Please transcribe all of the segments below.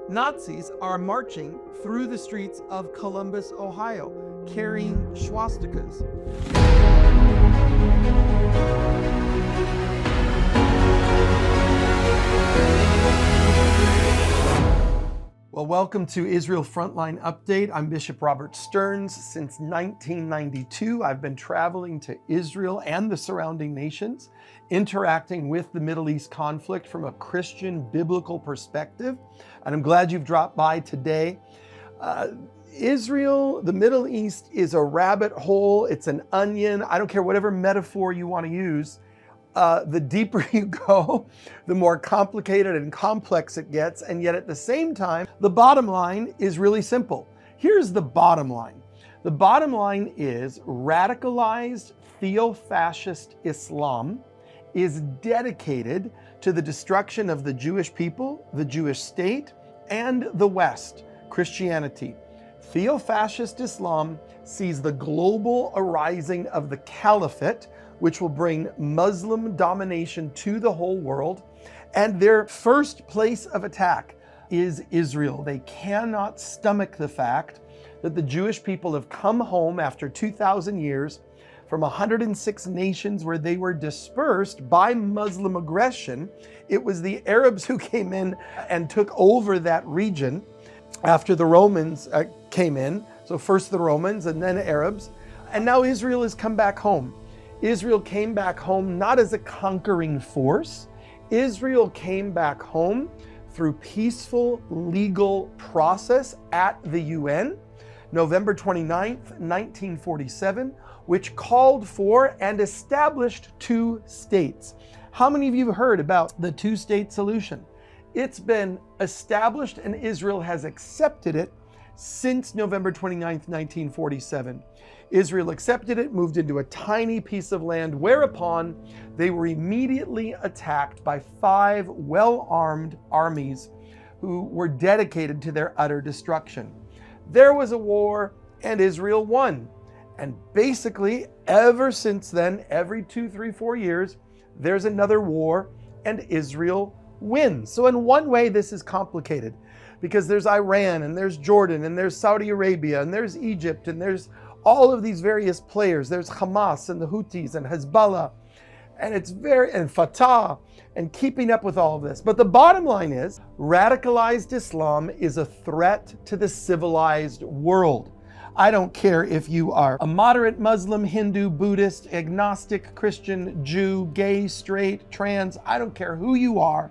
Nazis are marching through the streets of Columbus, Ohio, carrying swastikas. Well, welcome to Israel Frontline Update. I'm Bishop Robert Stearns. Since 1992, I've been traveling to Israel and the surrounding nations, interacting with the Middle East conflict from a Christian biblical perspective. And I'm glad you've dropped by today. Israel, the Middle East is a rabbit hole. It's an onion. I don't care whatever metaphor you want to use. The deeper you go, the more complicated and complex it gets. And yet at the same time, the bottom line is really simple. Here's the bottom line. The bottom line is radicalized theo-fascist Islam is dedicated to the destruction of the Jewish people, the Jewish state, and the West, Christianity. Theo-fascist Islam sees the global arising of the caliphate, which will bring Muslim domination to the whole world. And their first place of attack is Israel. They cannot stomach the fact that the Jewish people have come home after 2,000 years from 106 nations where they were dispersed by Muslim aggression. It was the Arabs who came in and took over that region after the Romans came in. So first the Romans and then Arabs. And now Israel has come back home. Israel came back home not as a conquering force. Israel came back home through peaceful legal process at the UN, November 29th, 1947, which called for and established two states. How many of you have heard about the two-state solution? It's been established and Israel has accepted it since November 29th, 1947. Israel accepted it, moved into a tiny piece of land, whereupon they were immediately attacked by 5 well-armed armies who were dedicated to their utter destruction. There was a war and Israel won. And basically, ever since then, every 2, 3, 4 years, there's another war and Israel wins. So in one way, this is complicated because there's Iran and there's Jordan and there's Saudi Arabia and there's Egypt and there's all of these various players. There's Hamas and the Houthis and Hezbollah and Fatah and keeping up with all of this. But the bottom line is radicalized Islam is a threat to the civilized world. I don't care if you are a moderate Muslim, Hindu, Buddhist, agnostic, Christian, Jew, gay, straight, trans, I don't care who you are.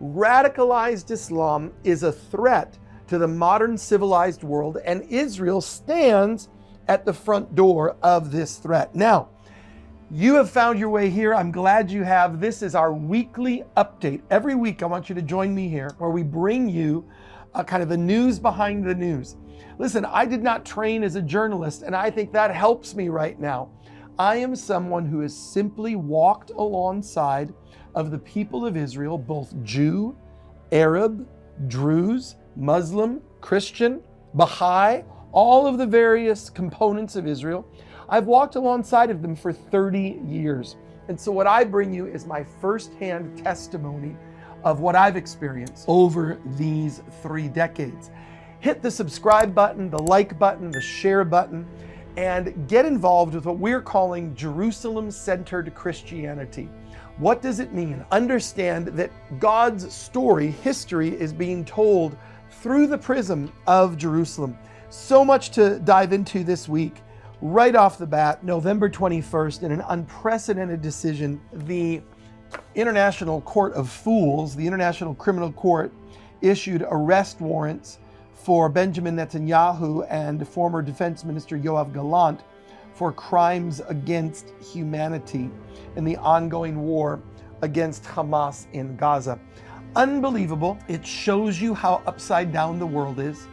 Radicalized Islam is a threat to the modern civilized world, and Israel stands at the front door of this threat. Now, you have found your way here. I'm glad you have. This is our weekly update. Every week, I want you to join me here where we bring you kind of the news behind the news. Listen, I did not train as a journalist, and I think that helps me right now. I am someone who has simply walked alongside of the people of Israel, both Jew, Arab, Druze, Muslim, Christian, Baha'i, all of the various components of Israel. I've walked alongside of them for 30 years. And so what I bring you is my firsthand testimony of what I've experienced over these 3 decades. Hit the subscribe button, the like button, the share button, and get involved with what we're calling Jerusalem-centered Christianity. What does it mean? Understand that God's story, history, is being told through the prism of Jerusalem. So much to dive into this week. Right off the bat, November 21st, in an unprecedented decision, the International Court of Fools, the International Criminal Court, issued arrest warrants for Benjamin Netanyahu and former Defense Minister Yoav Gallant for crimes against humanity in the ongoing war against Hamas in Gaza. Unbelievable. It shows you how upside down the world is.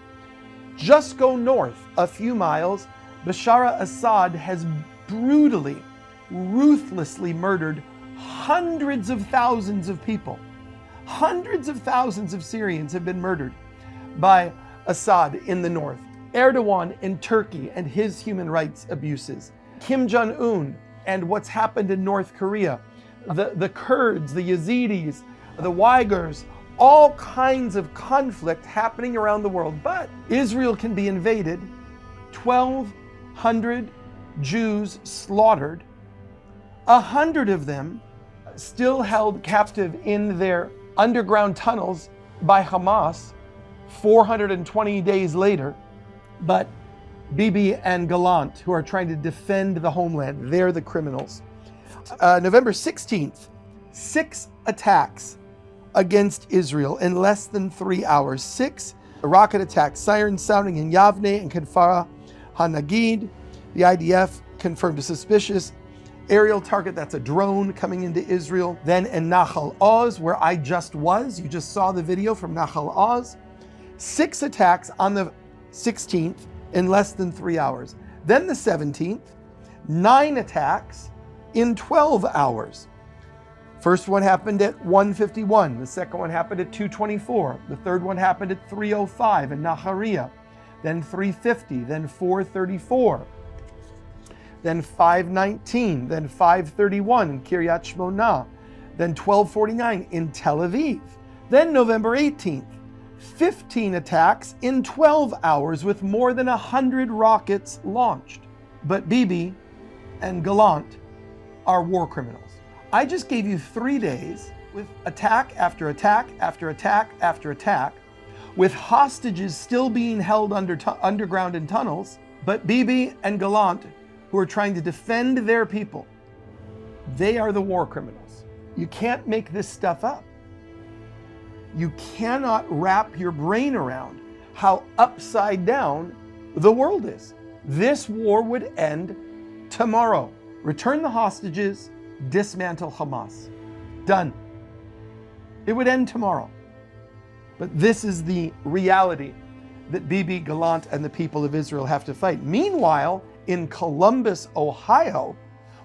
Just go north a few miles. Bashar al-Assad has brutally, ruthlessly murdered hundreds of thousands of people. Hundreds of thousands of Syrians have been murdered by Assad in the north. Erdogan in Turkey and his human rights abuses. Kim Jong-un and what's happened in North Korea. The Kurds, the Yazidis, the Uyghurs, all kinds of conflict happening around the world. But Israel can be invaded, 1,200 Jews slaughtered, 100 of them still held captive in their underground tunnels by Hamas 420 days later. But Bibi and Gallant, who are trying to defend the homeland, they're the criminals. November 16th, 6 attacks against Israel in less than 3 hours. 6 rocket attacks, sirens sounding in Yavne and Kfar HaNagid. The IDF confirmed a suspicious aerial target, that's a drone coming into Israel. Then in Nahal Oz, where I just was, you just saw the video from Nahal Oz. 6 attacks on the 16th in less than 3 hours. Then the 17th, 9 attacks in 12 hours. First one happened at 1:51. The second one happened at 2:24. The third one happened at 3:05 in Nahariya. Then 3:50, then 4:34. Then 5:19, then 5:31 in Kiryat Shmona. Then 12:49 in Tel Aviv. Then November 18th, 15 attacks in 12 hours with more than 100 rockets launched. But Bibi and Gallant are war criminals. I just gave you 3 days with attack after attack after attack after attack, with hostages still being held underground in tunnels. But Bibi and Gallant, who are trying to defend their people, they are the war criminals. You can't make this stuff up. You cannot wrap your brain around how upside down the world is. This war would end tomorrow. Return the hostages, dismantle Hamas. Done. It would end tomorrow. But this is the reality that Bibi, Gallant, and the people of Israel have to fight. Meanwhile, in Columbus, Ohio,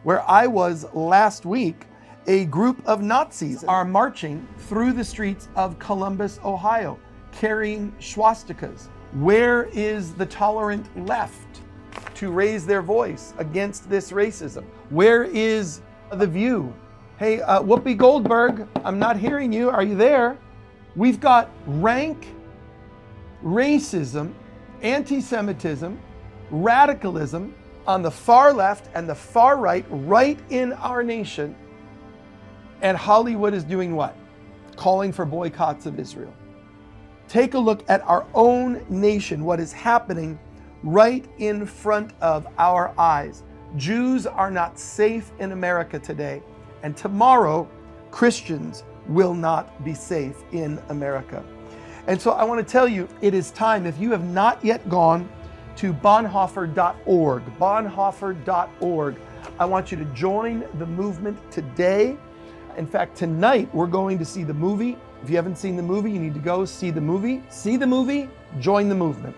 where I was last week, a group of Nazis are marching through the streets of Columbus, Ohio, carrying swastikas. Where is the tolerant left to raise their voice against this racism? Where is The View? Hey, Whoopi Goldberg, I'm not hearing you. Are you there? We've got rank racism, anti-Semitism, radicalism on the far left and the far right in our nation. And Hollywood is doing what? Calling for boycotts of Israel. Take a look at our own nation, what is happening right in front of our eyes. Jews are not safe in America today, and tomorrow Christians will not be safe in America. And so I want to tell you, it is time, if you have not yet gone to Bonhoeffer.org, Bonhoeffer.org, I want you to join the movement today. In fact, tonight we're going to see the movie. If you haven't seen the movie, you need to go see the movie. See the movie, join the movement.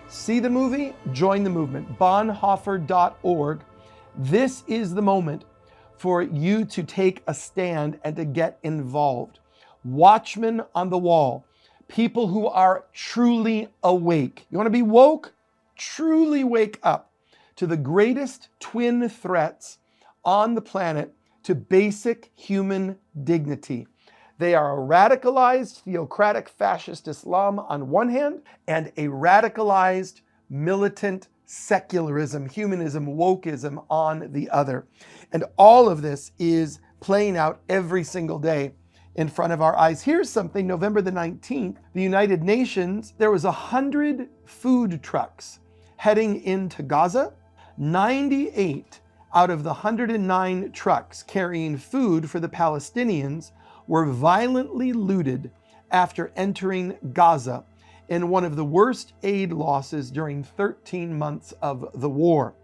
See the movie, join the movement. Bonhoeffer.org. This is the moment for you to take a stand and to get involved. Watchmen on the wall, people who are truly awake. You want to be woke? Truly wake up to the greatest twin threats on the planet to basic human dignity. They are a radicalized, theocratic, fascist Islam on one hand, and a radicalized, militant secularism, humanism, wokeism on the other. And all of this is playing out every single day in front of our eyes. Here's something, November the 19th, the United Nations, there was 100 food trucks heading into Gaza. 98 out of the 109 trucks carrying food for the Palestinians were violently looted after entering Gaza in one of the worst aid losses during 13 months of the war.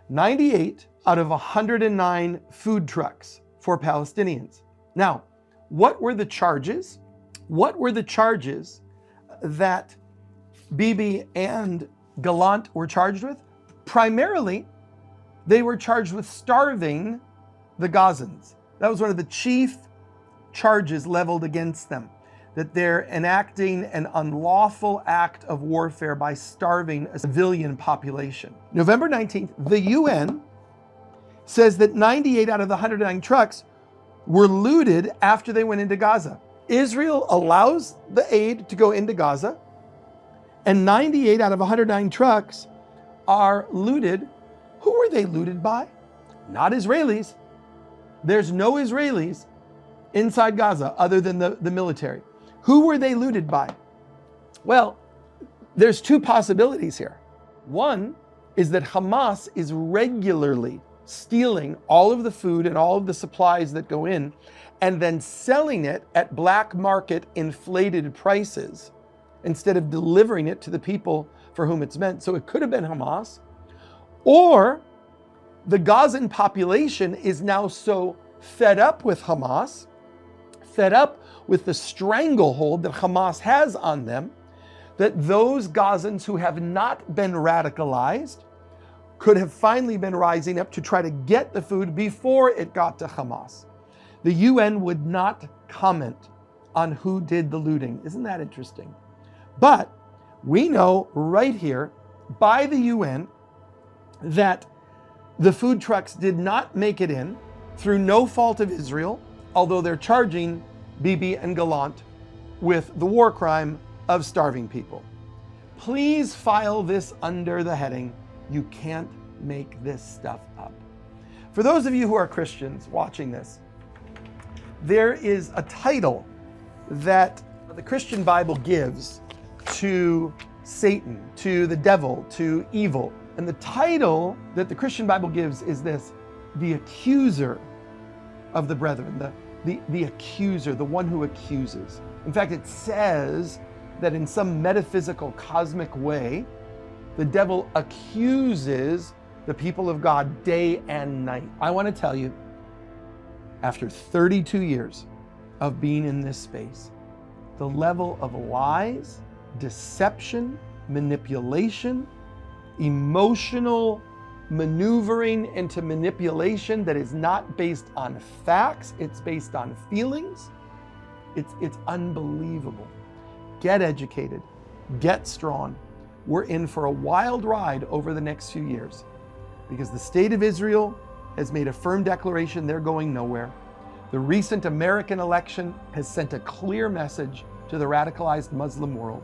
98 out of 109 food trucks for Palestinians. Now, what were the charges? What were the charges that Bibi and Gallant were charged with? Primarily, they were charged with starving the Gazans. That was one of the chief charges leveled against them, that they're enacting an unlawful act of warfare by starving a civilian population. November 19th, the UN says that 98 out of the 109 trucks were looted after they went into Gaza. Israel allows the aid to go into Gaza, and 98 out of 109 trucks are looted. Who were they looted by? Not Israelis. There's no Israelis inside Gaza other than the military. Who were they looted by? Well, there's two possibilities here. One is that Hamas is regularly stealing all of the food and all of the supplies that go in and then selling it at black market inflated prices instead of delivering it to the people for whom it's meant. So it could have been Hamas, or the Gazan population is now so fed up with Hamas, fed up with the stranglehold that Hamas has on them, that those Gazans who have not been radicalized could have finally been rising up to try to get the food before it got to Hamas. The UN would not comment on who did the looting. Isn't that interesting? But we know right here by the UN that the food trucks did not make it in through no fault of Israel, although they're charging Bibi and Gallant with the war crime of starving people. Please file this under the heading, "You can't make this stuff up." For those of you who are Christians watching this, there is a title that the Christian Bible gives to Satan, to the devil, to evil. And the title that the Christian Bible gives is this: the accuser of the brethren, the accuser, the one who accuses. In fact, it says that in some metaphysical cosmic way, the devil accuses the people of God day and night. I want to tell you, after 32 years of being in this space, the level of lies, deception, manipulation, emotional maneuvering into manipulation that is not based on facts, it's based on feelings. It's unbelievable. Get educated, get strong. We're in for a wild ride over the next few years because the state of Israel has made a firm declaration they're going nowhere. The recent American election has sent a clear message to the radicalized Muslim world.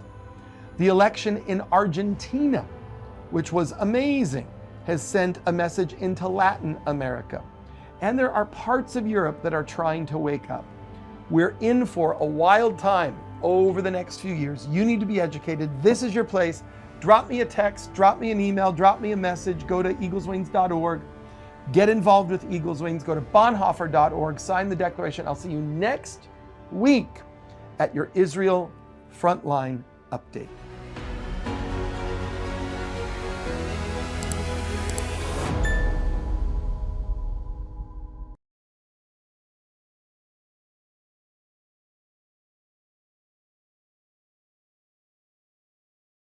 The election in Argentina, which was amazing, has sent a message into Latin America. And there are parts of Europe that are trying to wake up. We're in for a wild time over the next few years. You need to be educated. This is your place. Drop me a text, drop me an email, drop me a message. Go to eagleswings.org. Get involved with Eagles Wings. Go to bonhoeffer.org. Sign the declaration. I'll see you next week at your Israel Frontline update.